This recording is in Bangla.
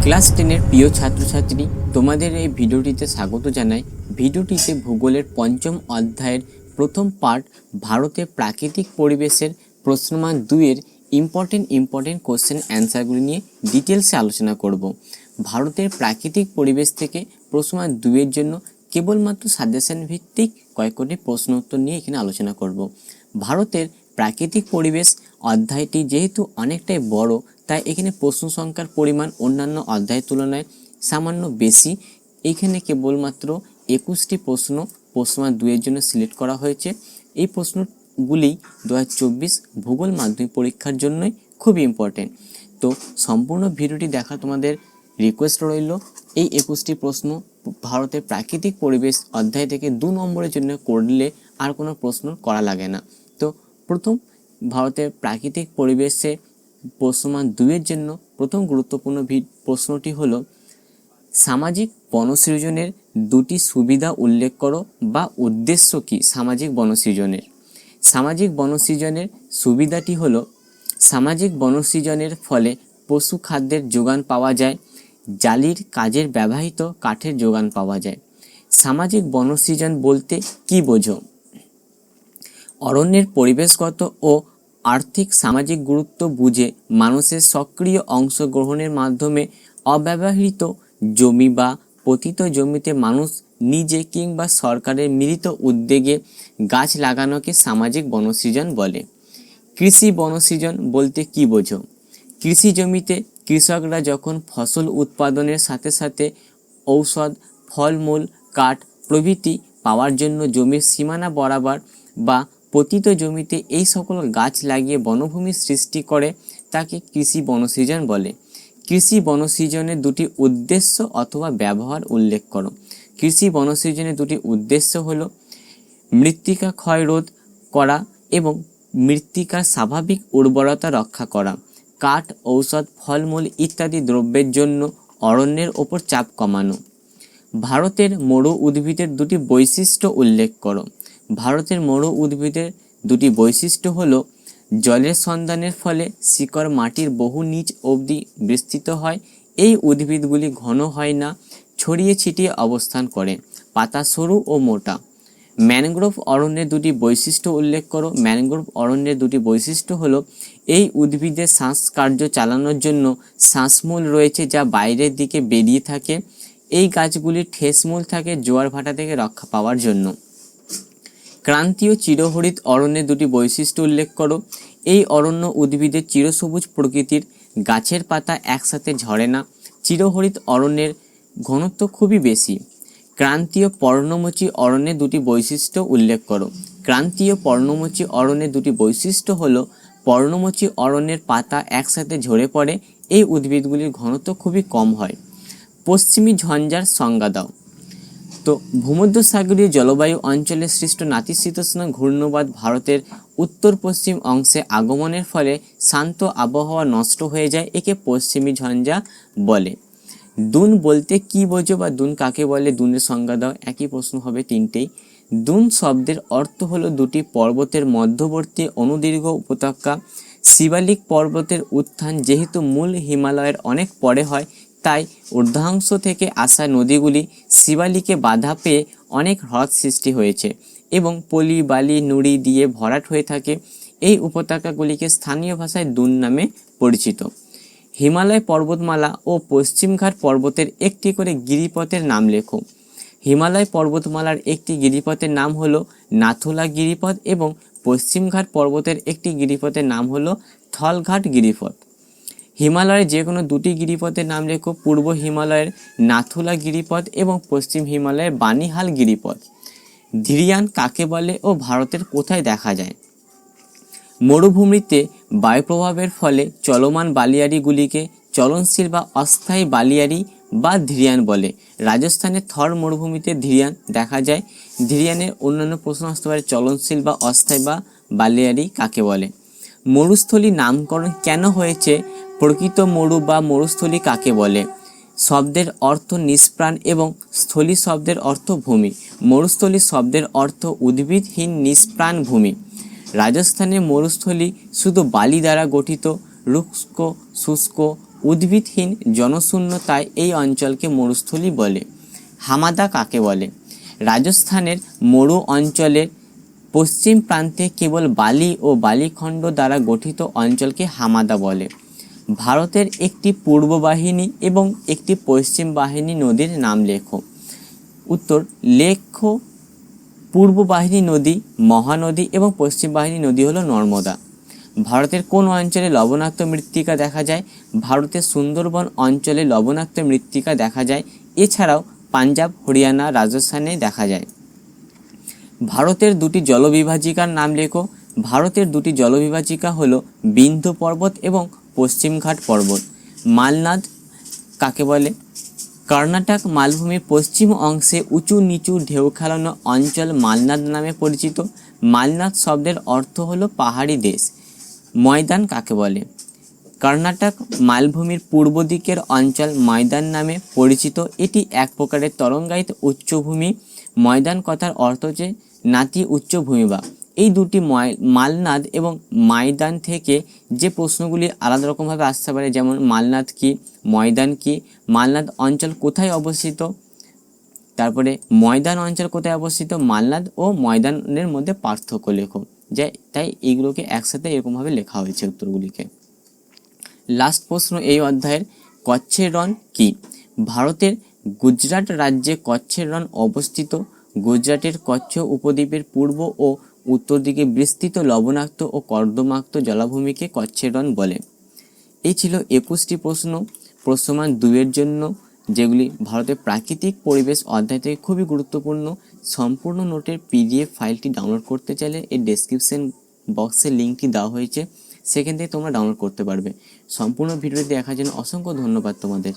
ক্লাস 10-এর প্রিয় ছাত্রছাত্রী, তোমাদের এই ভিডিওটিতে স্বাগত জানাই। ভিডিওটিতে ভূগোলের পঞ্চম অধ্যায়ের প্রথম পার্ট ভারতের প্রাকৃতিক পরিবেশের প্রশ্নমান 2-এর ইম্পর্টেন্ট কোশ্চেন অ্যান্সারগুলি নিয়ে ডিটেলসে আলোচনা করব। ভারতের প্রাকৃতিক পরিবেশ থেকে প্রশ্নমান 2-এর জন্য কেবলমাত্র সাজেশন ভিত্তিক কয়েকটি প্রশ্ন উত্তর নিয়ে এখানে আলোচনা করব। ভারতের প্রাকৃতিক পরিবেশ অধ্যায়টি যেহেতু অনেকটাই বড়, তাই এখানে প্রশ্ন সংখ্যার পরিমাণ অন্যান্য অধ্যায়ের তুলনায় সামান্য বেশি। এখানে কেবলমাত্র 21টি প্রশ্নমান 2-এর জন্য সিলেক্ট করা হয়েছে। এই প্রশ্নগুলি 2024 ভূগোল মাধ্যমিক পরীক্ষার জন্যই খুবই ইম্পর্টেন্ট। তো সম্পূর্ণ ভিডিওটি দেখা তোমাদের রিকোয়েস্ট রইল। এই 21টি প্রশ্ন ভারতের প্রাকৃতিক পরিবেশ অধ্যায় থেকে 2 নম্বরের জন্য করলে আর কোনো প্রশ্ন করা লাগে না। তো প্রথম ভারতের প্রাকৃতিক পরিবেশে প্রশ্নমান 2-এর জন্য প্রথম গুরুত্বপূর্ণ প্রশ্নটি হলো, সামাজিক বনসৃজনের 2টি সুবিধা উল্লেখ করো বা উদ্দেশ্য কি সামাজিক বনসৃজনের। সামাজিক বনসৃজনের সুবিধাটি হলো, সামাজিক বনসৃজনের ফলে পশু খাদ্যের যোগান পাওয়া যায়, জালির কাজের ব্যবহৃত কাঠের যোগান পাওয়া যায়। সামাজিক বনসৃজন বলতে কি বোঝো? অরণ্যের পরিবেশগত ও আর্থিক সামাজিক গুরুত্ব বুঝে মানুষের সক্রিয় অংশগ্রহণের মাধ্যমে অব্যবহৃত জমি বা পতিত জমিতে মানুষ নিজে কিংবা সরকারের মিলিত উদ্যোগে গাছ লাগানোকে সামাজিক বনসৃজন বলে। কৃষি বনসৃজন বলতে কি বোঝো? কৃষি জমিতে কৃষকরা যখন ফসল উৎপাদনের সাথে সাথে ঔষধ, ফলমূল, কাঠ প্রভৃতি পাওয়ার জন্য জমির সীমানা বরাবর বা পতিত জমিতে এই সকল গাছ লাগিয়ে বনভূমির সৃষ্টি করে, তাকে কৃষি বনসৃজন বলে। কৃষি বনসৃজনের 2টি উদ্দেশ্য অথবা ব্যবহার উল্লেখ করো। কৃষি বনসৃজনের 2টি উদ্দেশ্য হলো, মৃত্তিকা ক্ষয় রোধ করা এবং মৃত্তিকার স্বাভাবিক উর্বরতা রক্ষা করা, কাঠ, ঔষধ, ফলমূল ইত্যাদি দ্রব্যের জন্য অরণ্যের ওপর চাপ কমানো। ভারতের মরু উদ্ভিদের 2টি বৈশিষ্ট্য উল্লেখ করো। ভারতের মরু উদ্ভিদের 2টি বৈশিষ্ট্য হলো, জলের সন্ধানের ফলে শিকড় মাটির বহু নিচ অবধি বিস্তৃত হয়। এই উদ্ভিদগুলি ঘন হয় না, ছড়িয়ে ছিটিয়ে অবস্থান করে, পাতা সরু ও মোটা। ম্যানগ্রোভ অরণ্যের 2টি বৈশিষ্ট্য উল্লেখ করো। ম্যানগ্রোভ অরণ্যের 2টি বৈশিষ্ট্য হলো, এই উদ্ভিদের শ্বাসকার্য চালানোর জন্য শ্বাসমূল রয়েছে যা বাইরের দিকে বেরিয়ে থাকে। এই গাছগুলির ঠেসমূল থাকে জোয়ার ভাটা থেকে রক্ষা পাওয়ার জন্য। ক্রান্তীয় চিরহরিত অরণ্যের 2টি বৈশিষ্ট্য উল্লেখ করো। এই অরণ্য উদ্ভিদের চিরসবুজ প্রকৃতির, গাছের পাতা একসাথে ঝরে না। চিরহরিত অরণ্যের ঘনত্ব খুবই বেশি। ক্রান্তীয় পর্ণমোচী অরণ্যের 2টি বৈশিষ্ট্য উল্লেখ করো। ক্রান্তীয় পর্ণমোচী অরণ্যের 2টি বৈশিষ্ট্য হলো, পর্ণমোচী অরণ্যের পাতা একসাথে ঝরে পড়ে। এই উদ্ভিদগুলির ঘনত্ব খুবই কম হয়। পশ্চিমী ঝঞ্ঝার সংজ্ঞা দাও। তো ভূমধ্যসাগরীয় জলবায়ু অঞ্চলে সৃষ্ট নাতিশীতোষ্ণ ঘূর্ণবাদ ভারতের উত্তর পশ্চিম অংশে আগমনের ফলে শান্ত আবহাওয়া নষ্ট হয়ে যায়, একে পশ্চিমী ঝঞ্ঝা বলে। দুন বলতে কি বোঝো বা দুন কাকে বলে, দুনের সংজ্ঞা দাও। একই প্রশ্ন হবে 3টেই। দুন শব্দের অর্থ হলো 2টি পর্বতের মধ্যবর্তী অনুদীর্ঘ উপত্যকা। শিবালিক পর্বতের উত্থান যেহেতু মূল হিমালয়ের অনেক পরে হয়, তাই ঊর্ধ্বাংশ থেকে আসা নদীগুলি শিবালিকে বাধা পেয়ে অনেক হ্রদ সৃষ্টি হয়েছে এবং পলি, বালি, নুড়ি দিয়ে ভরাট হয়ে থাকে। এই উপত্যকাগুলিকে স্থানীয় ভাষায় দুন নামে পরিচিত। হিমালয় পর্বতমালা ও পশ্চিমঘাট পর্বতের একটি করে গিরিপথের নাম লেখো। হিমালয় পর্বতমালার একটি গিরিপথের নাম হলো নাথুলা গিরিপথ এবং পশ্চিমঘাট পর্বতের একটি গিরিপথের নাম হলো থলঘাট গিরিপথ। হিমালয়ের যে কোনো 2টি গিরিপথের নাম লেখো। পূর্ব হিমালয়ের নাথুলা গিরিপথ এবং পশ্চিম হিমালয়ের বানিহাল গিরিপথ। ধীরিয়ান কাকে বলে ও ভারতের কোথায় দেখা যায়? মরুভূমিতে বায়ুপ্রভাবের ফলে চলমান বালিয়াড়িগুলিকে চলনশীল বা অস্থায়ী বালিয়াড়ি বা ধীরিয়ান বলে। রাজস্থানের থর মরুভূমিতে ধীরিয়ান দেখা যায়। ধীরিয়ানের অন্যান্য প্রশ্ন আসতে পারে, চলনশীল বা অস্থায়ী বা বালিয়াড়ি কাকে বলে? মরুস্থলী নামকরণ কেন হয়েছে? প্রকৃত মরু বা মরুস্থলী কাকে বলে? শব্দের অর্থ নিষ্প্রাণ এবং স্থলী শব্দের অর্থ ভূমি। মরুস্থলী শব্দের অর্থ উদ্ভিদহীন নিষ্প্রাণ ভূমি। রাজস্থানের মরুস্থলী শুধু বালি দ্বারা গঠিত, রুক্ষ, শুষ্ক, উদ্ভিদহীন জনশূন্যতায় এই অঞ্চলকে মরুস্থলী বলে। হামাদা কাকে বলে? রাজস্থানের মরু অঞ্চলের পশ্চিম প্রান্তে কেবল বালি ও বালিখণ্ড দ্বারা গঠিত অঞ্চলকে হামাদা বলে। ভারতের একটি পূর্ব বাহিনী এবং একটি পশ্চিম বাহিনী নদীর নাম লেখো। উত্তর, লেখো পূর্ব বাহিনী নদী মহানদী এবং পশ্চিম বাহিনী নদী হলো নর্মদা। ভারতের কোন অঞ্চলে লবণাক্ত মৃত্তিকা দেখা যায়? ভারতের সুন্দরবন অঞ্চলে লবণাক্ত মৃত্তিকা দেখা যায়। এছাড়াও পাঞ্জাব, হরিয়ানা, রাজস্থানে দেখা যায়। ভারতের দুটি জলবিভাজিকার নাম লেখো। ভারতের দুটি জলবিভাজিকা হলো বিন্ধ্য পর্বত এবং পশ্চিমঘাট পর্বত। মালনাদ কাকে বলে? কর্ণাটক মালভূমির পশ্চিম অংশে উঁচু নিচু ঢেউ খেলানো অঞ্চল মালনাদ নামে পরিচিত। মালনাদ শব্দের অর্থ হলো পাহাড়ি দেশ। ময়দান কাকে বলে? কর্ণাটক মালভূমির পূর্ব দিকের অঞ্চল ময়দান নামে পরিচিত। এটি এক প্রকারের তরঙ্গায়িত উচ্চভূমি। ময়দান কথার অর্থ হচ্ছে নাতি উচ্চভূমি বা। এই দুটি মালনাদ এবং ময়দান থেকে যে প্রশ্নগুলি আলাদা রকমভাবে আসতে পারে, যেমন মালনাদ কি, ময়দান কি, মালনাদ অঞ্চল কোথায় অবস্থিত, তারপরে ময়দান অঞ্চল কোথায় অবস্থিত, মালনাদ ও ময়দানের মধ্যে পার্থক্য লেখো। যে তাই এইগুলোকে একসাথে এরকমভাবে লেখা হয়েছে উত্তরগুলিকে। লাস্ট প্রশ্ন এই অধ্যায়ের, কচ্ছের রণ কি? ভারতের গুজরাট রাজ্যে কচ্ছের রণ অবস্থিত। গুজরাটের কচ্ছ উপদ্বীপের পূর্ব ও উত্তর দিকে বিস্তৃত লবণাক্ত ও কর্দমাক্ত জলাভূমিকে কচ্ছের রণ বলে। এই ছিল 21টি প্রশ্ন প্রশ্নমান 2-এর জন্য, যেগুলি ভারতের প্রাকৃতিক পরিবেশ অধ্যায় থেকে খুবই গুরুত্বপূর্ণ। সম্পূর্ণ নোটের PDF ফাইলটি ডাউনলোড করতে চাইলে এই ডেসক্রিপশন বক্সে লিঙ্কটি দেওয়া হয়েছে, সেখান থেকে তোমরা ডাউনলোড করতে পারবে। সম্পূর্ণ ভিডিওটি দেখার জন্য অসংখ্য ধন্যবাদ তোমাদের।